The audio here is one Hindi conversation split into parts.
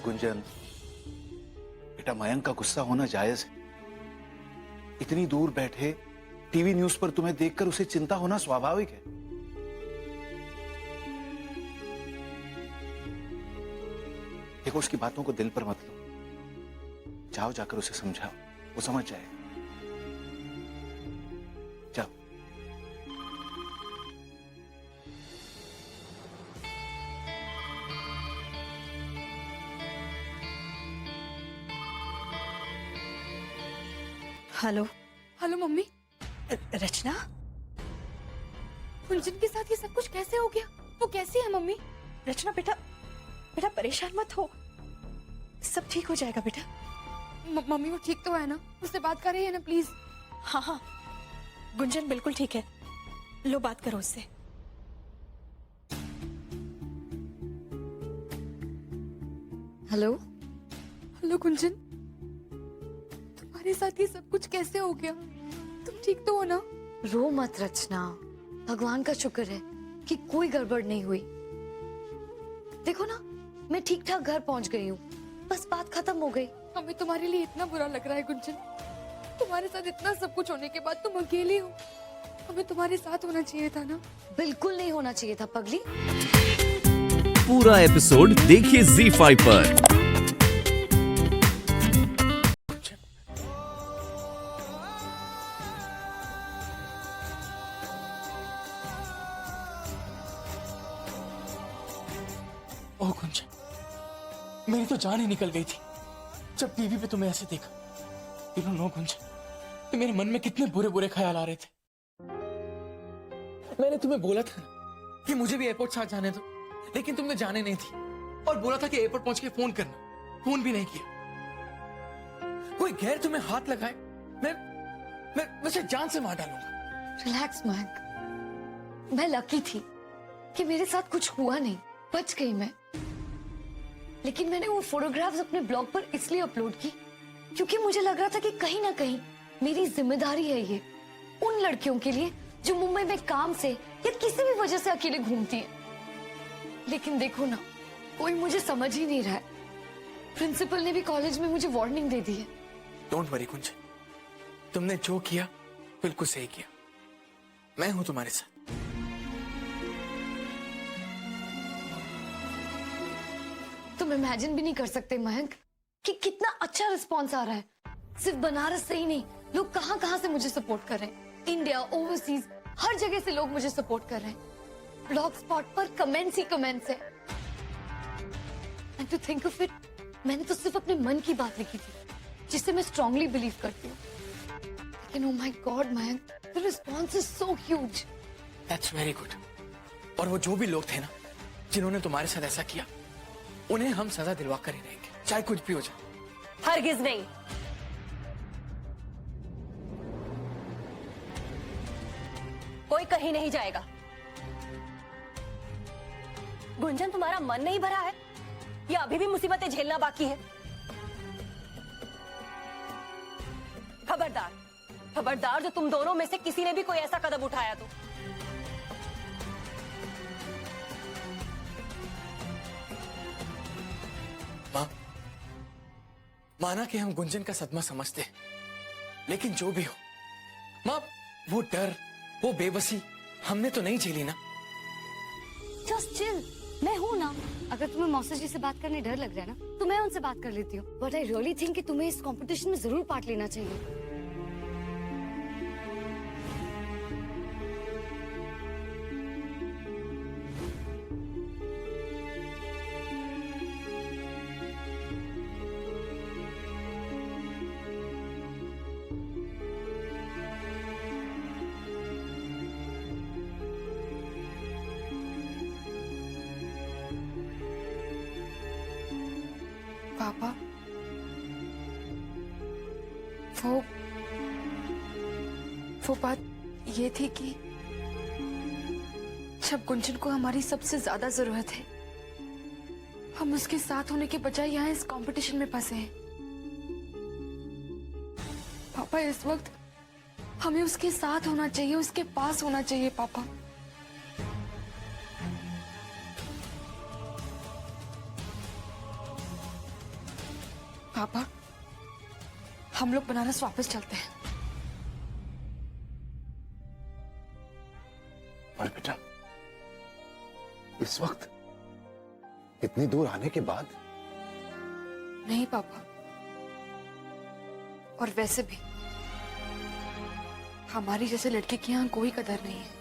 गुंजन, बेटा मयंक का गुस्सा होना जायज है। इतनी दूर बैठे टीवी न्यूज पर तुम्हें देखकर उसे चिंता होना स्वाभाविक है। देखो, उसकी बातों को दिल पर मत लो। जाओ, जाकर उसे समझाओ, वो समझ जाएगा। जाओ। Hello. Hello mummy. Rachna, Gunjan के साथ ये सब कुछ कैसे हो गया? वो कैसी है मम्मी? रचना बेटा, बेटा परेशान मत हो, सब ठीक हो जाएगा बेटा। मम्मी वो ठीक तो है ना? उससे बात कर रही है ना प्लीज? हाँ हाँ, गुंजन बिल्कुल ठीक है, लो बात करो उससे। हेलो। हेलो गुंजन, तुम्हारे साथ ये सब कुछ कैसे हो गया? तुम ठीक तो हो ना? रो मत रचना, भगवान का शुक्र है कि कोई गड़बड़ नहीं हुई। देखो ना, मैं ठीक ठाक घर पहुंच गई हूँ, बस बात खत्म हो गई। हमें तुम्हारे लिए इतना बुरा लग रहा है गुंजन। तुम्हारे साथ इतना सब कुछ होने के बाद तुम अकेली हो। हमें तुम्हारे साथ होना चाहिए था ना? बिल्कुल नहीं होना चाहिए था पगली। पूरा एपिसोड देखिए ZEE5 पर। ओह गुंजन, मेरी तो जान ही निकल गई थी जब टीवी पे तुम्हें ऐसे देखा। यू डोंट नो गुंजन, तो मेरे मन में कितने बुरे बुरे ख्याल आ रहे थे। मैंने तुम्हें बोला था ना कि मुझे भी एयरपोर्ट साथ जाने दो, लेकिन तुमने जाने नहीं थी और बोला था कि एयरपोर्ट पहुंच के फोन करना। फोन भी नहीं किया। कोई गैर तुम्हें हाथ लगाए, मैं वैसे जान से मार डालूंगा। रिलैक्स मयंक, मैं लकी थी कि मेरे साथ कुछ हुआ नहीं, बच गई मैं। लेकिन मैंने वो फोटोग्राफ्स अपने ब्लॉग पर इसलिए अपलोड की क्योंकि मुझे लग रहा था कि कहीं ना कहीं मेरी जिम्मेदारी है ये उन लड़कियों के लिए जो मुंबई में काम से या किसी भी वजह से अकेले घूमती हैं। लेकिन देखो ना, कोई मुझे समझ ही नहीं रहा है। प्रिंसिपल ने भी कॉलेज में मुझे वार्निंग दे दी है। डोंट वरी गुंजन, तुमने जो किया बिल्कुल सही किया। मैं हूं तुम्हारे साथ। तुम इमेजिन भी नहीं कर सकते मयंक कि कितना अच्छा रिस्पॉन्स आ रहा है। सिर्फ बनारस से ही नहीं, लोग कहां कहां से मुझे सपोर्ट कर रहे हैं। इंडिया, ओवरसीज, हर जगह से लोग मुझे सपोर्ट कर रहे हैं। ब्लॉग स्पॉट पर कमेंट्स ही कमेंट्स है। And to think of it, मैंने तो सिर्फ अपने मन की बात लिखी थी जिसे मैं स्ट्रांगली बिलीव करती हूँ। लेकिन oh my God Mayank, the response is so huge. That's very good. और वो जो भी लोग थे ना जिन्होंने तुम्हारे साथ ऐसा किया, उन्हें हम सजा दिलवा कर ही रहेंगे, चाहे कुछ भी हो जाए। हरगिज नहीं। कोई कहीं नहीं जाएगा। गुंजन, तुम्हारा मन नहीं भरा है या अभी भी मुसीबतें झेलना बाकी है? खबरदार, खबरदार, जो तुम दोनों में से किसी ने भी कोई ऐसा कदम उठाया तो। माँ, माना कि हम गुंजन का सदमा समझते हैं, लेकिन जो भी हो माँ, वो डर, वो बेबसी हमने तो नहीं झेली ना। जस्ट चिल, मैं हूं ना। अगर तुम्हें मौसा जी से बात करने डर लग रहा है ना, तो मैं उनसे बात कर लेती हूँ। बट आई रियली थिंक कि तुम्हें इस कंपटीशन में जरूर पार्ट लेना चाहिए। पापा, वो बात ये थी कि जब गुंजन को हमारी सबसे ज्यादा जरूरत है, हम उसके साथ होने के बजाय यहाँ इस कंपटीशन में फंसे हैं। पापा, इस वक्त हमें उसके साथ होना चाहिए, उसके पास होना चाहिए पापा। पापा, हम लोग बनारस वापस चलते हैं। और बेटा, इस वक्त इतनी दूर आने के बाद? नहीं पापा, और वैसे भी हमारी जैसे लड़के की यहाँ कोई कदर नहीं है।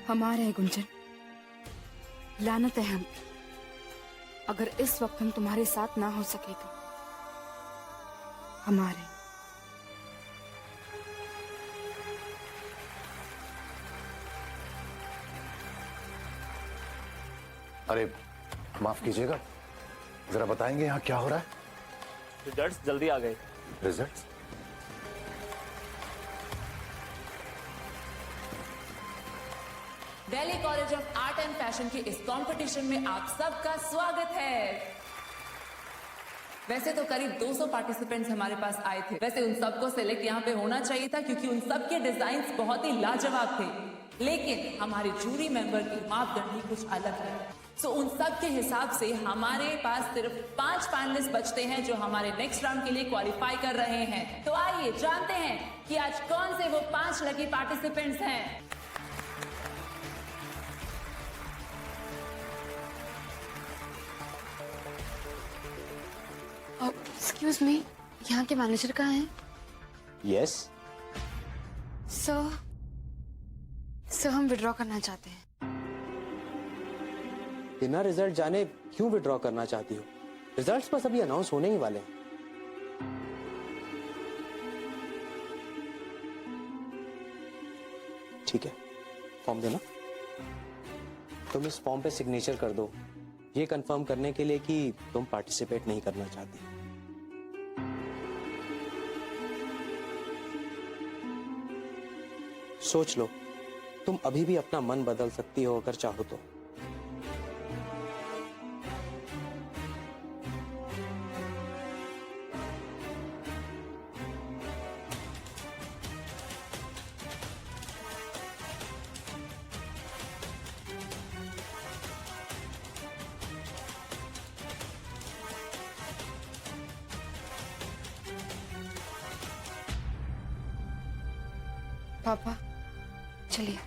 हमारे है गुंजन, लानत है हम पे। अगर इस वक्त हम तुम्हारे साथ ना हो सके तो हमारे। अरे माफ कीजिएगा, जरा बताएंगे यहाँ क्या हो रहा है? रिजल्ट्स जल्दी आ गए। Results? Delhi college of art and fashion के इस कंपटीशन में आप सबका स्वागत है। वैसे तो करीब 200 पार्टिसिपेंट्स हमारे पास आए थे। वैसे उन सबको सिलेक्ट यहाँ पे होना चाहिए था क्योंकि उन सबके डिजाइन्स बहुत ही लाजवाब थे, लेकिन हमारे जूरी मेंबर की मापदंड ही कुछ अलग है। सो उन सब के हिसाब से हमारे पास सिर्फ 5 फाइनलिस्ट बचते हैं जो हमारे नेक्स्ट राउंड के लिए क्वालिफाई कर रहे हैं। तो आइए जानते हैं कि आज कौन से वो 5 लकी पार्टिसिपेंट्स हैं। एक्सक्यूज मी, यहाँ के मैनेजर कहाँ हैं? यस। सर हम विड्रॉ करना चाहते हैं। बिना रिजल्ट जाने क्यों विड्रॉ करना चाहती हो? रिजल्ट्स बस अभी अनाउंस होने ही वाले हैं। ठीक है, फॉर्म देना। तुम इस फॉर्म पे सिग्नेचर कर दो, ये कंफर्म करने के लिए कि तुम पार्टिसिपेट नहीं करना चाहती। सोच लो, तुम अभी भी अपना मन बदल सकती हो अगर चाहो तो। पापा चलिए।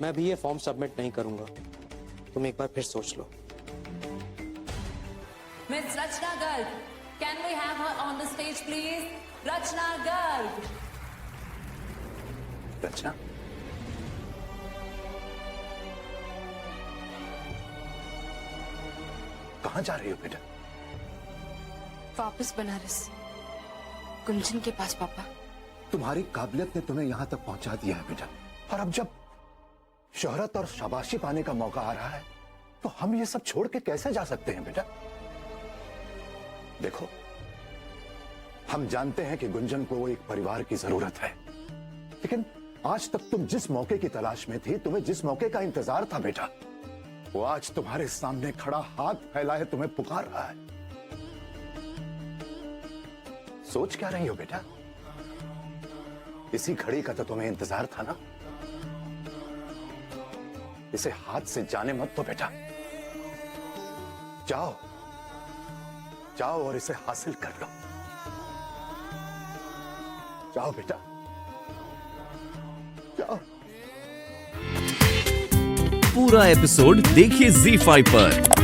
मैं भी ये फॉर्म सबमिट नहीं करूंगा, तुम एक बार फिर सोच लो। Miss Rachna Garg, can we have her on the stage please? Rachna Garg. रचना, कहाँ जा रही हो बेटा? वापस बनारस, गुंजन के पास। पापा तुम्हारी काबिलियत ने तुम्हें यहां तक पहुंचा दिया है बेटा, और अब जब शोहरत और शाबाशी पाने का मौका आ रहा है तो हम ये सब छोड़ के कैसे जा सकते हैं बेटा? देखो, हम जानते हैं कि गुंजन को एक परिवार की जरूरत है, लेकिन आज तक तुम जिस मौके की तलाश में थी, तुम्हें जिस मौके का इंतजार था बेटा, वो आज तुम्हारे सामने खड़ा हाथ फैलाए तुम्हें पुकार रहा है। सोच क्या रही हो बेटा? इसी घड़ी का तो तुम्हें इंतजार था ना? इसे हाथ से जाने मत दो बेटा। जाओ जाओ और इसे हासिल कर लो। जाओ बेटा, जाओ। पूरा एपिसोड देखिए ZEE5 पर।